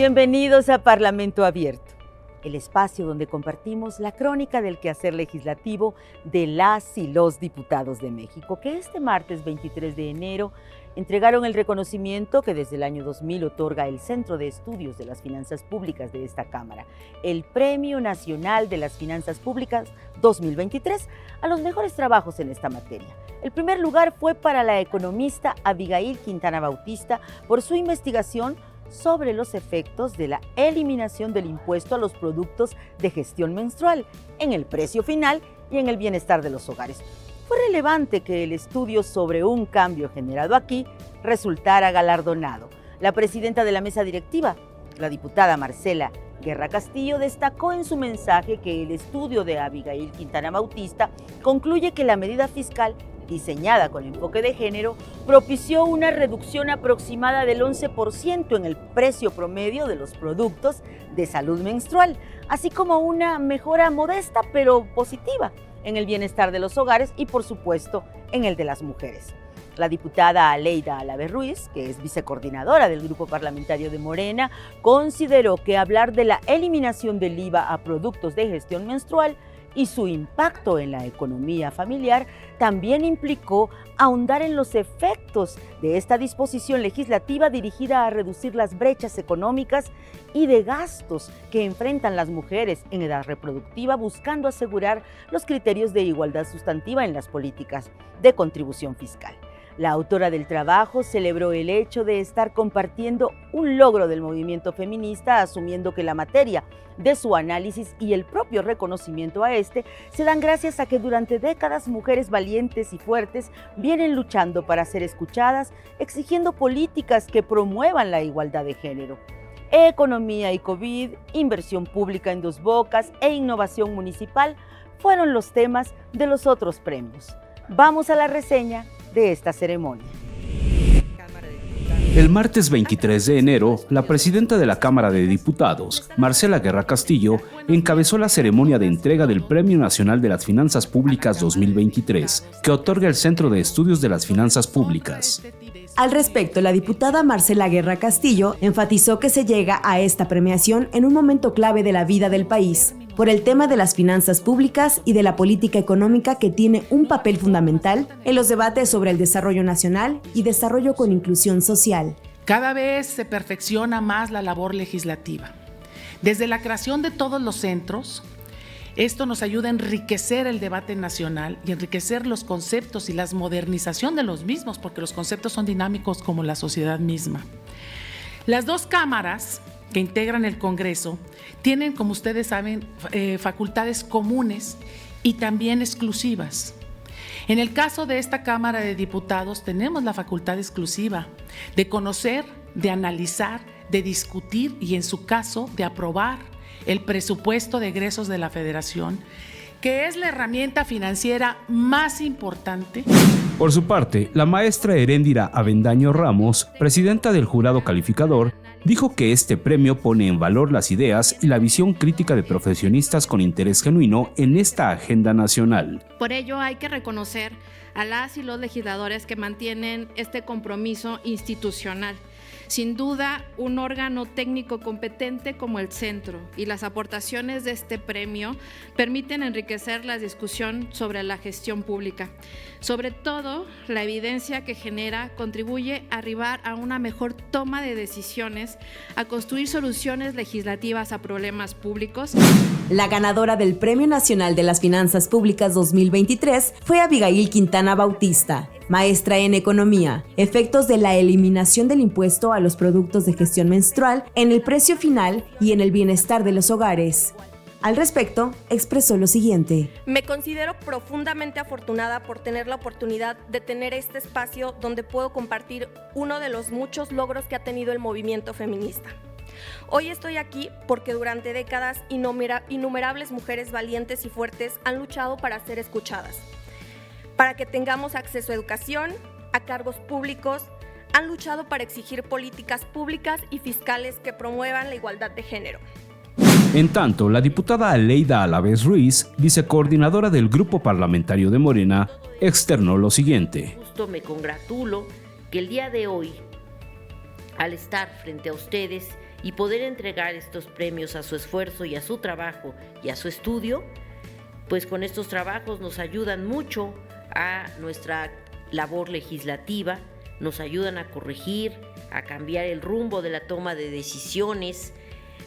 Bienvenidos a Parlamento Abierto, el espacio donde compartimos la crónica del quehacer legislativo de las y los diputados de México, que este martes 23 de enero entregaron el reconocimiento que desde el año 2000 otorga el Centro de Estudios de las Finanzas Públicas de esta Cámara, el Premio Nacional de las Finanzas Públicas 2023, a los mejores trabajos en esta materia. El primer lugar fue para la economista Abigail Quintana Bautista por su investigación sobre los efectos de la eliminación del impuesto a los productos de gestión menstrual en el precio final y en el bienestar de los hogares. Fue relevante que el estudio sobre un cambio generado aquí resultara galardonado. La presidenta de la mesa directiva, la diputada Marcela Guerra Castillo, destacó en su mensaje que el estudio de Abigail Quintana Bautista concluye que la medida fiscal diseñada con enfoque de género, propició una reducción aproximada del 11% en el precio promedio de los productos de salud menstrual, así como una mejora modesta pero positiva en el bienestar de los hogares y, por supuesto, en el de las mujeres. La diputada Aleida Alavez Ruiz, que es vicecoordinadora del Grupo Parlamentario de Morena, consideró que hablar de la eliminación del IVA a productos de gestión menstrual y su impacto en la economía familiar también implicó ahondar en los efectos de esta disposición legislativa dirigida a reducir las brechas económicas y de gastos que enfrentan las mujeres en edad reproductiva, buscando asegurar los criterios de igualdad sustantiva en las políticas de contribución fiscal. La autora del trabajo celebró el hecho de estar compartiendo un logro del movimiento feminista, asumiendo que la materia de su análisis y el propio reconocimiento a este se dan gracias a que durante décadas mujeres valientes y fuertes vienen luchando para ser escuchadas, exigiendo políticas que promuevan la igualdad de género. Economía y COVID, inversión pública en Dos Bocas e innovación municipal fueron los temas de los otros premios. Vamos a la reseña de esta ceremonia. El martes 23 de enero, la presidenta de la Cámara de Diputados, Marcela Guerra Castillo, encabezó la ceremonia de entrega del Premio Nacional de las Finanzas Públicas 2023, que otorga el Centro de Estudios de las Finanzas Públicas. Al respecto, la diputada Marcela Guerra Castillo enfatizó que se llega a esta premiación en un momento clave de la vida del país, por el tema de las finanzas públicas y de la política económica que tiene un papel fundamental en los debates sobre el desarrollo nacional y desarrollo con inclusión social. Cada vez se perfecciona más la labor legislativa. Desde la creación de todos los centros, esto nos ayuda a enriquecer el debate nacional y enriquecer los conceptos y la modernización de los mismos, porque los conceptos son dinámicos como la sociedad misma. Las dos cámaras que integran el Congreso tienen, como ustedes saben, facultades comunes y también exclusivas. En el caso de esta Cámara de Diputados tenemos la facultad exclusiva de conocer, de analizar, de discutir y, en su caso, de aprobar el presupuesto de egresos de la Federación, que es la herramienta financiera más importante. Por su parte, la maestra Heréndira Avendaño Ramos, presidenta del jurado calificador, dijo que este premio pone en valor las ideas y la visión crítica de profesionistas con interés genuino en esta agenda nacional. Por ello hay que reconocer a las y los legisladores que mantienen este compromiso institucional. Sin duda, un órgano técnico competente como el Centro y las aportaciones de este premio permiten enriquecer la discusión sobre la gestión pública. Sobre todo, la evidencia que genera contribuye a arribar a una mejor toma de decisiones, a construir soluciones legislativas a problemas públicos. La ganadora del Premio Nacional de las Finanzas Públicas 2023 fue Abigail Quintana Bautista, maestra en Economía, efectos de la eliminación del impuesto a los productos de gestión menstrual en el precio final y en el bienestar de los hogares. Al respecto, expresó lo siguiente. Me considero profundamente afortunada por tener la oportunidad de tener este espacio donde puedo compartir uno de los muchos logros que ha tenido el movimiento feminista. Hoy estoy aquí porque durante décadas innumerables mujeres valientes y fuertes han luchado para ser escuchadas, para que tengamos acceso a educación, a cargos públicos, han luchado para exigir políticas públicas y fiscales que promuevan la igualdad de género. En tanto, la diputada Aleida Alavez Ruiz, vicecoordinadora del Grupo Parlamentario de Morena, externó lo siguiente. Justo me congratulo que el día de hoy, al estar frente a ustedes y poder entregar estos premios a su esfuerzo y a su trabajo y a su estudio, pues con estos trabajos nos ayudan mucho a nuestra labor legislativa, nos ayudan a corregir, a cambiar el rumbo de la toma de decisiones,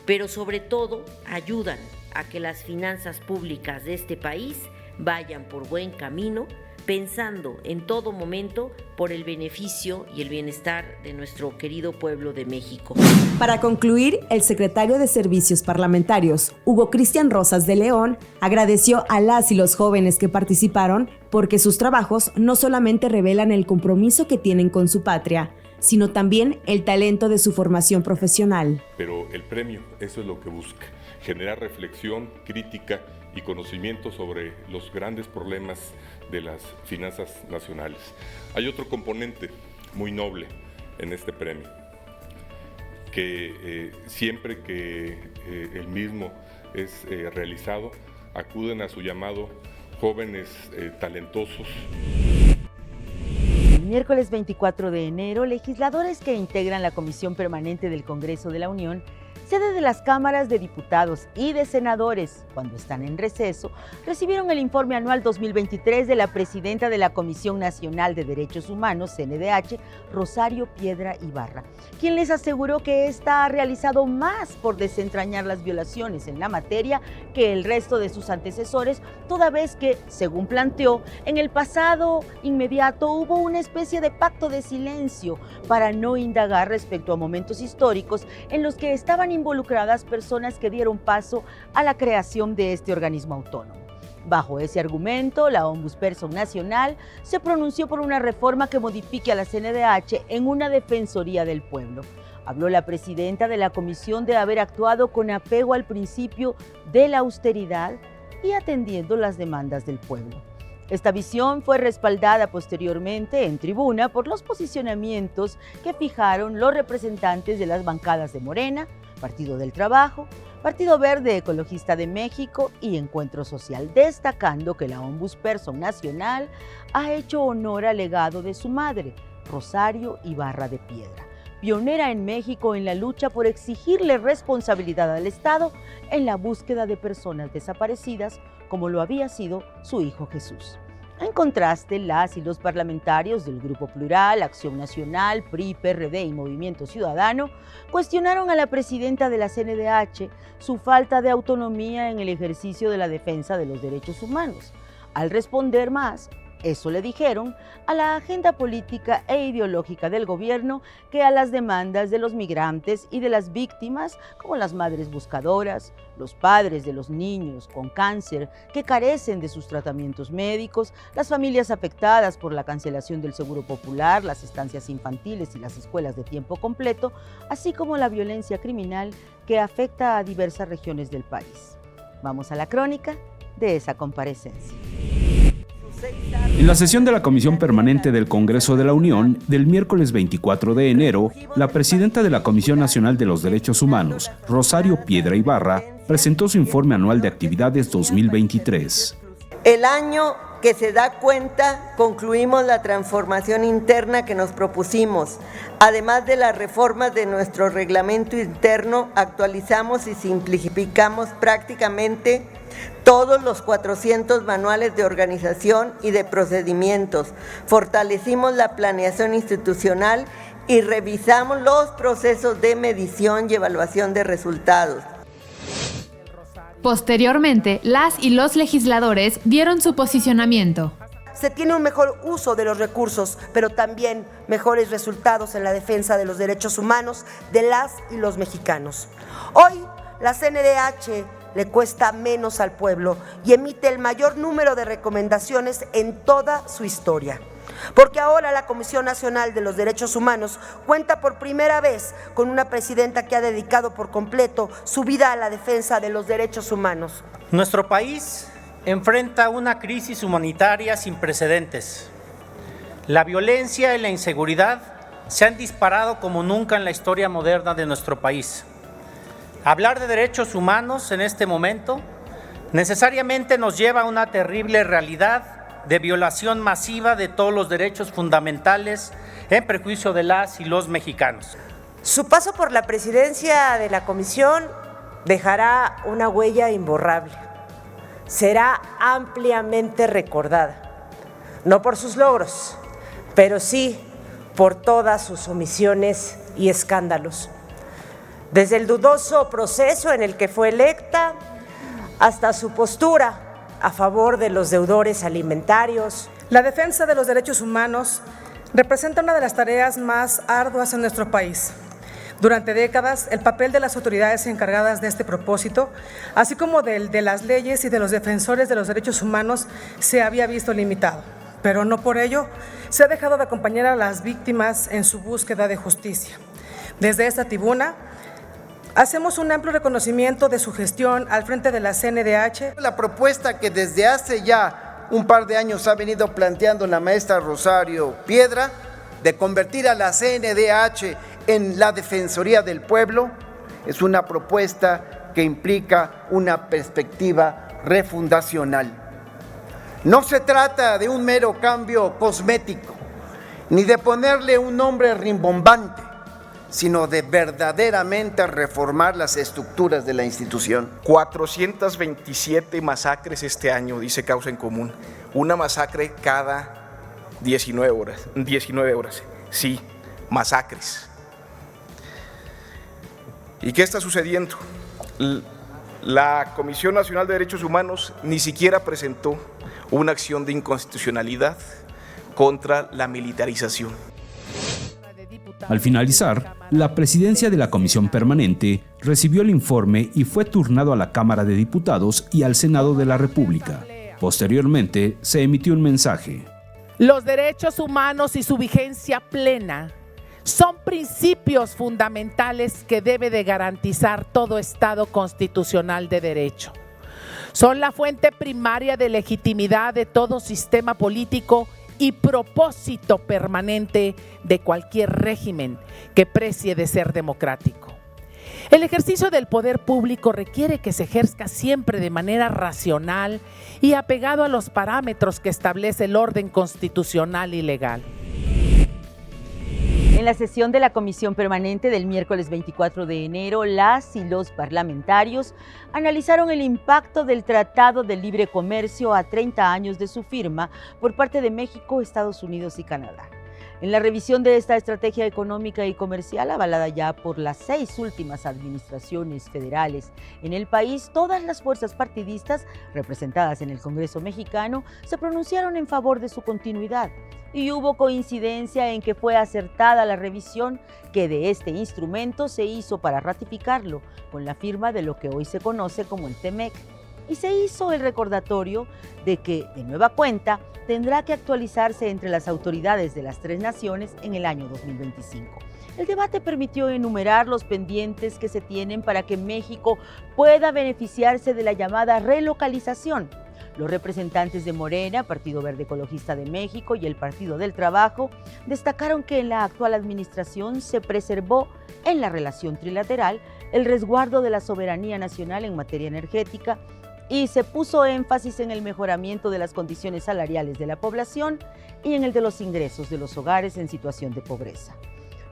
pero sobre todo ayudan a que las finanzas públicas de este país vayan por buen camino, pensando en todo momento por el beneficio y el bienestar de nuestro querido pueblo de México. Para concluir, el secretario de Servicios Parlamentarios, Hugo Cristian Rosas de León, agradeció a las y los jóvenes que participaron porque sus trabajos no solamente revelan el compromiso que tienen con su patria, sino también el talento de su formación profesional. Pero el premio, eso es lo que busca, generar reflexión, crítica y conocimiento sobre los grandes problemas de las finanzas nacionales. Hay otro componente muy noble en este premio, que siempre que el mismo es realizado, acuden a su llamado jóvenes talentosos. El miércoles 24 de enero, legisladores que integran la Comisión Permanente del Congreso de la Unión, sede de las cámaras de diputados y de senadores, cuando están en receso, recibieron el informe anual 2023 de la presidenta de la Comisión Nacional de Derechos Humanos, CNDH, Rosario Piedra Ibarra, quien les aseguró que ésta ha realizado más por desentrañar las violaciones en la materia que el resto de sus antecesores, toda vez que, según planteó, en el pasado inmediato hubo una especie de pacto de silencio para no indagar respecto a momentos históricos en los que estaban involucradas personas que dieron paso a la creación de este organismo autónomo. Bajo ese argumento, la Ombudsperson Nacional se pronunció por una reforma que modifique a la CNDH en una Defensoría del Pueblo. Habló la presidenta de la comisión de haber actuado con apego al principio de la austeridad y atendiendo las demandas del pueblo. Esta visión fue respaldada posteriormente en tribuna por los posicionamientos que fijaron los representantes de las bancadas de Morena, Partido del Trabajo, Partido Verde Ecologista de México y Encuentro Social, destacando que la Ombudsperson Nacional ha hecho honor al legado de su madre, Rosario Ibarra de Piedra, pionera en México en la lucha por exigirle responsabilidad al Estado en la búsqueda de personas desaparecidas, como lo había sido su hijo Jesús. En contraste, las y los parlamentarios del Grupo Plural, Acción Nacional, PRI, PRD y Movimiento Ciudadano cuestionaron a la presidenta de la CNDH su falta de autonomía en el ejercicio de la defensa de los derechos humanos. Al responder más, eso le dijeron a la agenda política e ideológica del gobierno que a las demandas de los migrantes y de las víctimas, como las madres buscadoras, los padres de los niños con cáncer que carecen de sus tratamientos médicos, las familias afectadas por la cancelación del Seguro Popular, las estancias infantiles y las escuelas de tiempo completo, así como la violencia criminal que afecta a diversas regiones del país. Vamos a la crónica de esa comparecencia. En la sesión de la Comisión Permanente del Congreso de la Unión del miércoles 24 de enero, la presidenta de la Comisión Nacional de los Derechos Humanos, Rosario Piedra Ibarra, presentó su informe anual de actividades 2023. El año que se da cuenta, concluimos la transformación interna que nos propusimos. Además de las reformas de nuestro reglamento interno, actualizamos y simplificamos prácticamente todos los 400 manuales de organización y de procedimientos. Fortalecimos la planeación institucional y revisamos los procesos de medición y evaluación de resultados. Posteriormente, las y los legisladores dieron su posicionamiento. Se tiene un mejor uso de los recursos, pero también mejores resultados en la defensa de los derechos humanos de las y los mexicanos. Hoy, la CNDH le cuesta menos al pueblo y emite el mayor número de recomendaciones en toda su historia. Porque ahora la Comisión Nacional de los Derechos Humanos cuenta por primera vez con una presidenta que ha dedicado por completo su vida a la defensa de los derechos humanos. Nuestro país enfrenta una crisis humanitaria sin precedentes. La violencia y la inseguridad se han disparado como nunca en la historia moderna de nuestro país. Hablar de derechos humanos en este momento necesariamente nos lleva a una terrible realidad de violación masiva de todos los derechos fundamentales en perjuicio de las y los mexicanos. Su paso por la presidencia de la comisión dejará una huella imborrable. Será ampliamente recordada, no por sus logros, pero sí por todas sus omisiones y escándalos. Desde el dudoso proceso en el que fue electa hasta su postura a favor de los deudores alimentarios. La defensa de los derechos humanos representa una de las tareas más arduas en nuestro país. Durante décadas, el papel de las autoridades encargadas de este propósito, así como del de las leyes y de los defensores de los derechos humanos, se había visto limitado. Pero no por ello se ha dejado de acompañar a las víctimas en su búsqueda de justicia. Desde esta tribuna, hacemos un amplio reconocimiento de su gestión al frente de la CNDH. La propuesta que desde hace ya un par de años ha venido planteando la maestra Rosario Piedra, de convertir a la CNDH en la Defensoría del Pueblo, es una propuesta que implica una perspectiva refundacional. No se trata de un mero cambio cosmético, ni de ponerle un nombre rimbombante, sino de verdaderamente reformar las estructuras de la institución. 427 masacres este año, dice Causa en Común. Una masacre cada 19 horas. Sí, masacres. ¿Y qué está sucediendo? La Comisión Nacional de Derechos Humanos ni siquiera presentó una acción de inconstitucionalidad contra la militarización. Al finalizar, la presidencia de la Comisión Permanente recibió el informe y fue turnado a la Cámara de Diputados y al Senado de la República. Posteriormente, se emitió un mensaje. Los derechos humanos y su vigencia plena son principios fundamentales que debe de garantizar todo Estado constitucional de derecho. Son la fuente primaria de legitimidad de todo sistema político y propósito permanente de cualquier régimen que precie de ser democrático. El ejercicio del poder público requiere que se ejerzca siempre de manera racional y apegado a los parámetros que establece el orden constitucional y legal. En la sesión de la Comisión Permanente del miércoles 24 de enero, las y los parlamentarios analizaron el impacto del Tratado de Libre Comercio a 30 años de su firma por parte de México, Estados Unidos y Canadá. En la revisión de esta estrategia económica y comercial, avalada ya por las 6 últimas administraciones federales en el país, todas las fuerzas partidistas representadas en el Congreso mexicano se pronunciaron en favor de su continuidad. Y hubo coincidencia en que fue acertada la revisión que de este instrumento se hizo para ratificarlo con la firma de lo que hoy se conoce como el TEMEC. Y se hizo el recordatorio de que, de nueva cuenta, tendrá que actualizarse entre las autoridades de las 3 naciones en el año 2025. El debate permitió enumerar los pendientes que se tienen para que México pueda beneficiarse de la llamada relocalización. Los representantes de Morena, Partido Verde Ecologista de México y el Partido del Trabajo destacaron que en la actual administración se preservó en la relación trilateral el resguardo de la soberanía nacional en materia energética y se puso énfasis en el mejoramiento de las condiciones salariales de la población y en el de los ingresos de los hogares en situación de pobreza.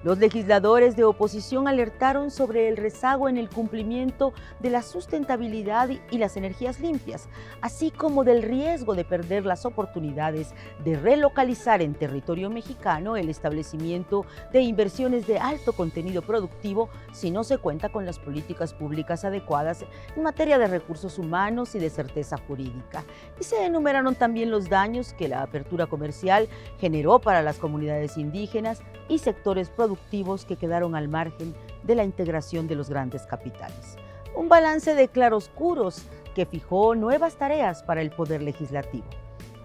Los legisladores de oposición alertaron sobre el rezago en el cumplimiento de la sustentabilidad y las energías limpias, así como del riesgo de perder las oportunidades de relocalizar en territorio mexicano el establecimiento de inversiones de alto contenido productivo si no se cuenta con las políticas públicas adecuadas en materia de recursos humanos y de certeza jurídica. Y se enumeraron también los daños que la apertura comercial generó para las comunidades indígenas y sectores productivos que quedaron al margen de la integración de los grandes capitales. Un balance de claroscuros que fijó nuevas tareas para el Poder Legislativo.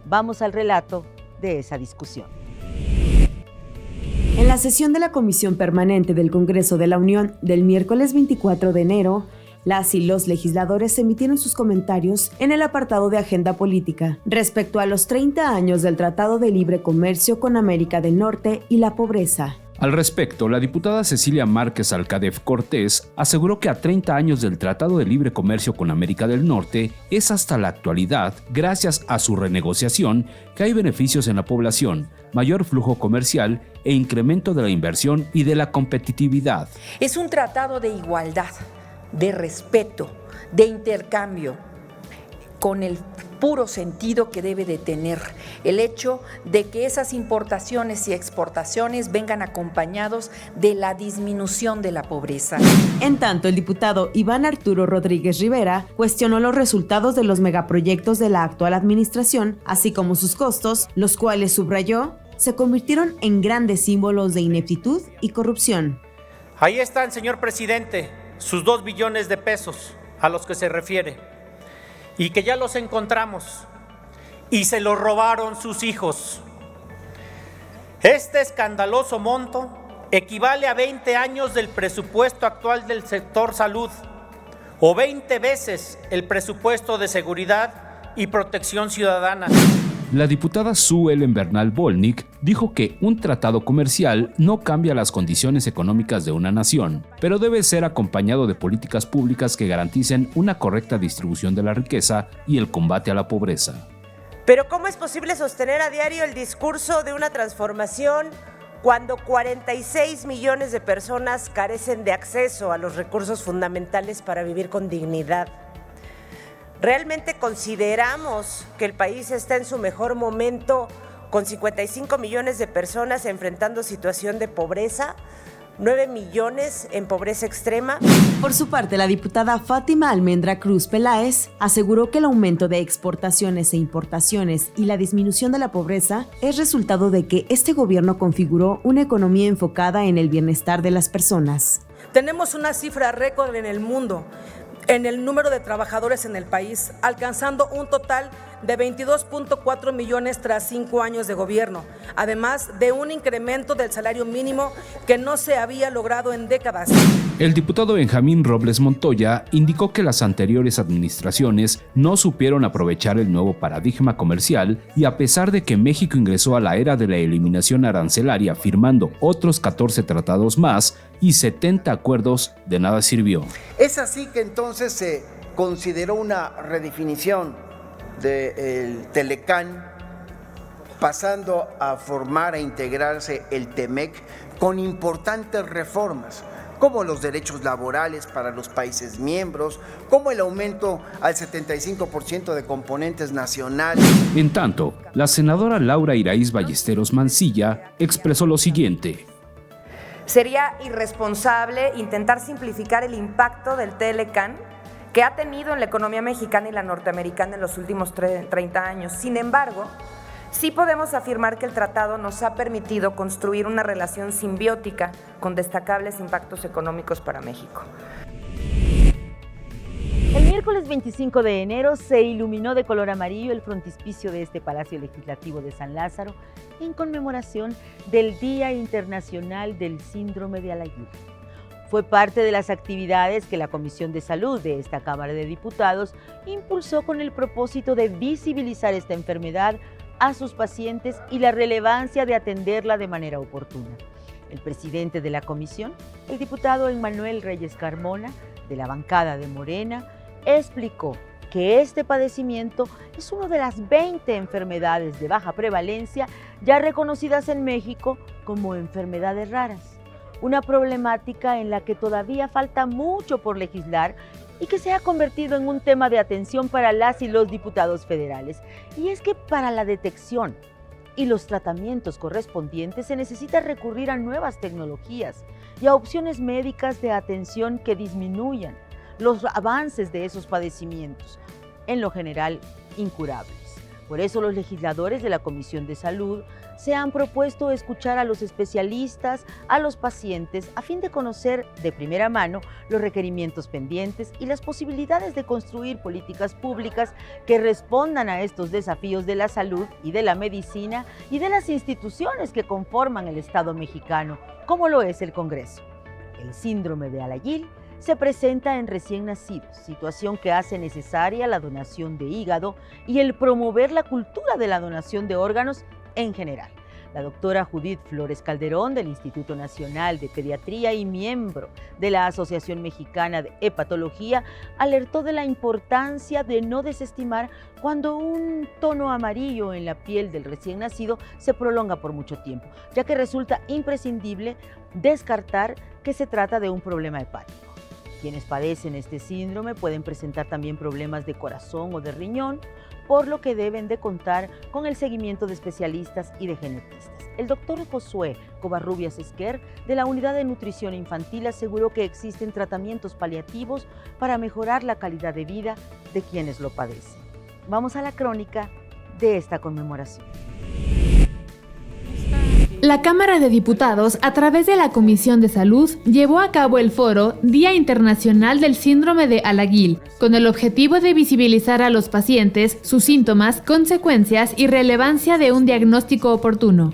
Vamos al relato de esa discusión. En la sesión de la Comisión Permanente del Congreso de la Unión del miércoles 24 de enero, las y los legisladores emitieron sus comentarios en el apartado de Agenda Política respecto a los 30 años del Tratado de Libre Comercio con América del Norte y la pobreza. Al respecto, la diputada Cecilia Márquez Alcadef Cortés aseguró que a 30 años del Tratado de Libre Comercio con América del Norte, es hasta la actualidad, gracias a su renegociación, que hay beneficios en la población, mayor flujo comercial e incremento de la inversión y de la competitividad. Es un tratado de igualdad, de respeto, de intercambio, con el puro sentido que debe de tener el hecho de que esas importaciones y exportaciones vengan acompañados de la disminución de la pobreza. En tanto, el diputado Iván Arturo Rodríguez Rivera cuestionó los resultados de los megaproyectos de la actual administración, así como sus costos, los cuales, subrayó, se convirtieron en grandes símbolos de ineptitud y corrupción. Ahí están, señor presidente, sus 2 billones de pesos a los que se refiere. Y que ya los encontramos y se los robaron sus hijos. Este escandaloso monto equivale a 20 años del presupuesto actual del sector salud o 20 veces el presupuesto de seguridad y protección ciudadana. La diputada Sue Ellen Bernal Volnick dijo que un tratado comercial no cambia las condiciones económicas de una nación, pero debe ser acompañado de políticas públicas que garanticen una correcta distribución de la riqueza y el combate a la pobreza. Pero ¿cómo es posible sostener a diario el discurso de una transformación cuando 46 millones de personas carecen de acceso a los recursos fundamentales para vivir con dignidad? ¿Realmente consideramos que el país está en su mejor momento con 55 millones de personas enfrentando situación de pobreza? 9 millones en pobreza extrema. Por su parte, la diputada Fátima Almendra Cruz Peláez aseguró que el aumento de exportaciones e importaciones y la disminución de la pobreza es resultado de que este gobierno configuró una economía enfocada en el bienestar de las personas. Tenemos una cifra récord en el mundo en el número de trabajadores en el país, alcanzando un total de 22.4 millones tras 5 años de gobierno, además de un incremento del salario mínimo que no se había logrado en décadas. El diputado Benjamín Robles Montoya indicó que las anteriores administraciones no supieron aprovechar el nuevo paradigma comercial y a pesar de que México ingresó a la era de la eliminación arancelaria firmando otros 14 tratados más y 70 acuerdos, de nada sirvió. Es así que entonces se consideró una redefinición del Telecán, pasando a formar e integrarse el TEMEC con importantes reformas, como los derechos laborales para los países miembros, como el aumento al 75% de componentes nacionales. En tanto, la senadora Laura Iraíz Ballesteros Mancilla expresó lo siguiente. Sería irresponsable intentar simplificar el impacto del Telecán que ha tenido en la economía mexicana y la norteamericana en los últimos 30 años. Sin embargo, sí podemos afirmar que el tratado nos ha permitido construir una relación simbiótica con destacables impactos económicos para México. El miércoles 25 de enero se iluminó de color amarillo el frontispicio de este Palacio Legislativo de San Lázaro en conmemoración del Día Internacional del Síndrome de Alagille. Fue parte de las actividades que la Comisión de Salud de esta Cámara de Diputados impulsó con el propósito de visibilizar esta enfermedad a sus pacientes y la relevancia de atenderla de manera oportuna. El presidente de la comisión, el diputado Emmanuel Reyes Carmona, de la bancada de Morena, explicó que este padecimiento es una de las 20 enfermedades de baja prevalencia ya reconocidas en México como enfermedades raras, una problemática en la que todavía falta mucho por legislar y que se ha convertido en un tema de atención para las y los diputados federales. Y es que para la detección y los tratamientos correspondientes se necesita recurrir a nuevas tecnologías y a opciones médicas de atención que disminuyan los avances de esos padecimientos, en lo general incurables. Por eso los legisladores de la Comisión de Salud se han propuesto escuchar a los especialistas, a los pacientes, a fin de conocer de primera mano los requerimientos pendientes y las posibilidades de construir políticas públicas que respondan a estos desafíos de la salud y de la medicina y de las instituciones que conforman el Estado mexicano, como lo es el Congreso. El síndrome de Alagille se presenta en recién nacidos, situación que hace necesaria la donación de hígado y el promover la cultura de la donación de órganos en general. La doctora Judith Flores Calderón, del Instituto Nacional de Pediatría y miembro de la Asociación Mexicana de Hepatología, alertó de la importancia de no desestimar cuando un tono amarillo en la piel del recién nacido se prolonga por mucho tiempo, ya que resulta imprescindible descartar que se trata de un problema hepático. Quienes padecen este síndrome pueden presentar también problemas de corazón o de riñón, por lo que deben de contar con el seguimiento de especialistas y de genetistas. El doctor Josué Covarrubias Esquer, de la Unidad de Nutrición Infantil, aseguró que existen tratamientos paliativos para mejorar la calidad de vida de quienes lo padecen. Vamos a la crónica de esta conmemoración. La Cámara de Diputados, a través de la Comisión de Salud, llevó a cabo el foro Día Internacional del Síndrome de Alaguil, con el objetivo de visibilizar a los pacientes, sus síntomas, consecuencias y relevancia de un diagnóstico oportuno.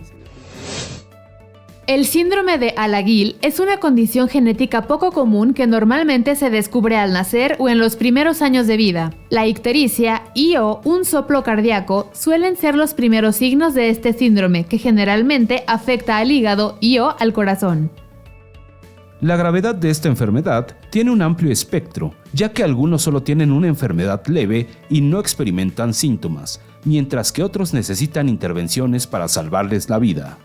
El síndrome de Alaguil es una condición genética poco común que normalmente se descubre al nacer o en los primeros años de vida. La ictericia y/o un soplo cardíaco suelen ser los primeros signos de este síndrome, que generalmente afecta al hígado y/o al corazón. La gravedad de esta enfermedad tiene un amplio espectro, ya que algunos solo tienen una enfermedad leve y no experimentan síntomas, mientras que otros necesitan intervenciones para salvarles la vida.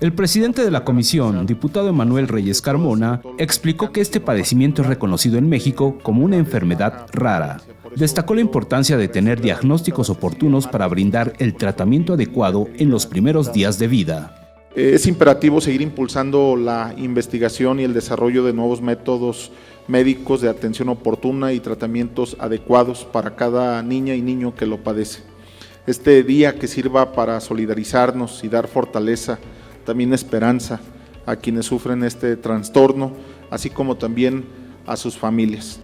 El presidente de la comisión, diputado Emanuel Reyes Carmona, explicó que este padecimiento es reconocido en México como una enfermedad rara. Destacó la importancia de tener diagnósticos oportunos para brindar el tratamiento adecuado en los primeros días de vida. Es imperativo seguir impulsando la investigación y el desarrollo de nuevos métodos médicos de atención oportuna y tratamientos adecuados para cada niña y niño que lo padece. Este día que sirva para solidarizarnos y dar fortaleza, también esperanza a quienes sufren este trastorno, así como también a sus familias.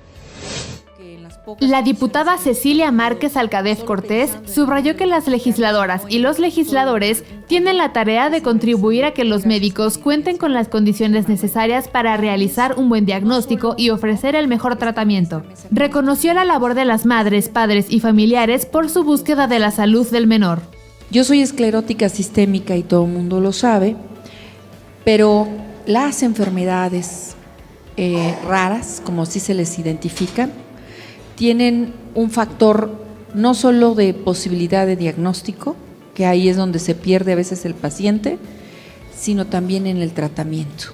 La diputada Cecilia Márquez Alcadez Cortés subrayó que las legisladoras y los legisladores tienen la tarea de contribuir a que los médicos cuenten con las condiciones necesarias para realizar un buen diagnóstico y ofrecer el mejor tratamiento. Reconoció la labor de las madres, padres y familiares por su búsqueda de la salud del menor. Yo soy esclerótica sistémica y todo el mundo lo sabe, pero las enfermedades raras, como así se les identifican, tienen un factor no solo de posibilidad de diagnóstico, que ahí es donde se pierde a veces el paciente, sino también en el tratamiento.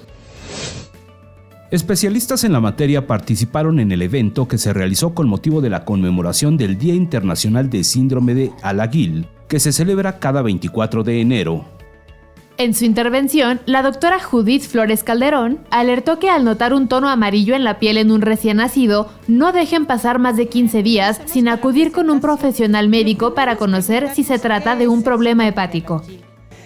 Especialistas en la materia participaron en el evento que se realizó con motivo de la conmemoración del Día Internacional de Síndrome de Alaguil, que se celebra cada 24 de enero. En su intervención, la doctora Judith Flores Calderón alertó que al notar un tono amarillo en la piel en un recién nacido, no dejen pasar más de 15 días sin acudir con un profesional médico para conocer si se trata de un problema hepático.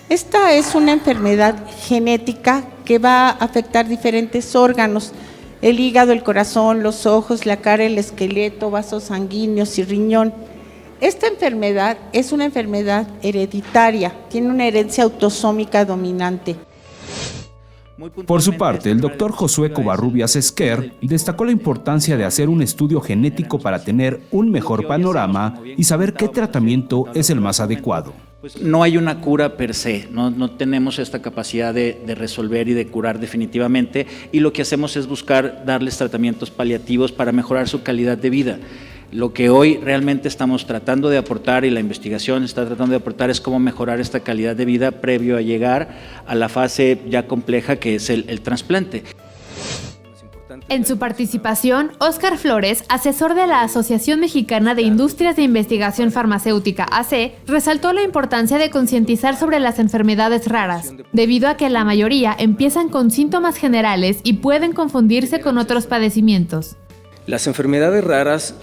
Esta es una enfermedad genética que va a afectar diferentes órganos: el hígado, el corazón, los ojos, la cara, el esqueleto, vasos sanguíneos y riñón. Esta enfermedad es una enfermedad hereditaria, tiene una herencia autosómica dominante. Por su parte, el doctor Josué Covarrubias Esquer destacó la importancia de hacer un estudio genético para tener un mejor panorama y saber qué tratamiento es el más adecuado. No hay una cura per se, no tenemos esta capacidad de resolver y de curar definitivamente, y lo que hacemos es buscar darles tratamientos paliativos para mejorar su calidad de vida. Lo que hoy realmente estamos tratando de aportar y la investigación está tratando de aportar es cómo mejorar esta calidad de vida previo a llegar a la fase ya compleja que es el trasplante. En su participación, Óscar Flores, asesor de la Asociación Mexicana de Industrias de Investigación Farmacéutica, AC, resaltó la importancia de concientizar sobre las enfermedades raras, debido a que la mayoría empiezan con síntomas generales y pueden confundirse con otros padecimientos. Las enfermedades raras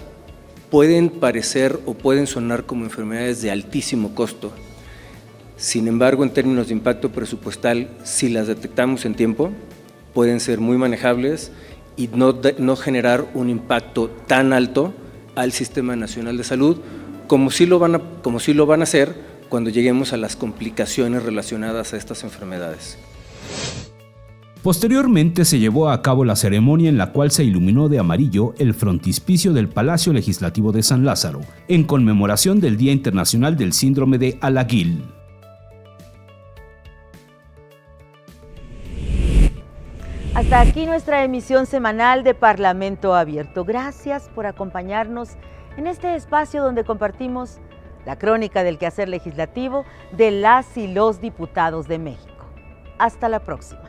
pueden parecer o pueden sonar como enfermedades de altísimo costo. Sin embargo, en términos de impacto presupuestal, si las detectamos en tiempo, pueden ser muy manejables y no generar un impacto tan alto al Sistema Nacional de Salud como sí lo van a hacer cuando lleguemos a las complicaciones relacionadas a estas enfermedades. Posteriormente se llevó a cabo la ceremonia en la cual se iluminó de amarillo el frontispicio del Palacio Legislativo de San Lázaro, en conmemoración del Día Internacional del Síndrome de Alaguil. hasta aquí nuestra emisión semanal de Parlamento Abierto. Gracias por acompañarnos en este espacio donde compartimos la crónica del quehacer legislativo de las y los diputados de México. Hasta la próxima.